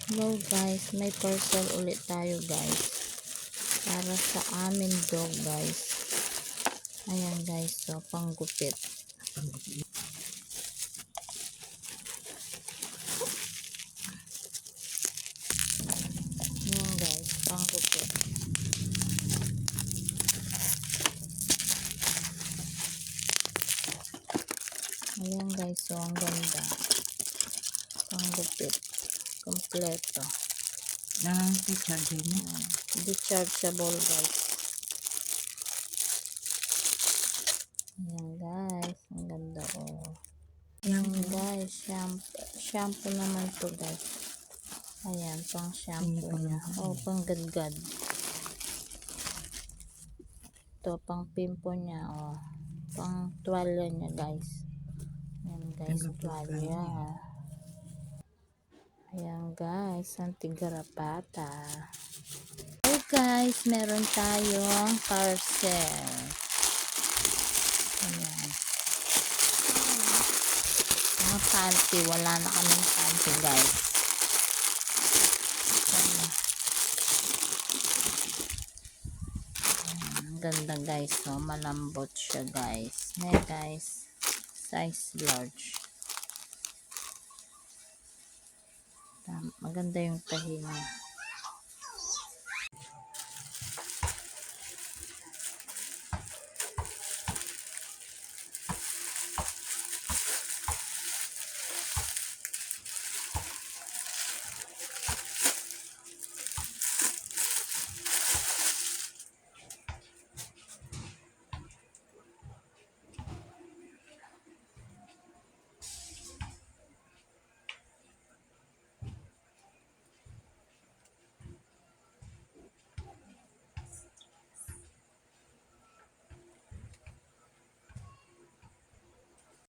Hello guys, may parcel ulit tayo guys para sa amin dog guys. Ayan guys, so panggupit. Ayan guys, panggupit. Ayan guys, so ang ganda. Panggupit. Kompleto. Dechargeable guys. Ayan guys, ang ganda oh. Ayan guys, shampoo naman to guys. Ayan, pang shampoo niya. Oh, pang gadgad. Ito, pang pimpo niya oh. Pang tuwalya niya guys. Ayan guys, tuwalya. Ayan guys, anti-garapata. Hey guys, meron tayong parcel. Ayan. Mga panty, wala na kaming panty guys. Ayan. Ang ganda guys, no? Malambot siya guys. Ayan guys, size large. Maganda yung tahi niya.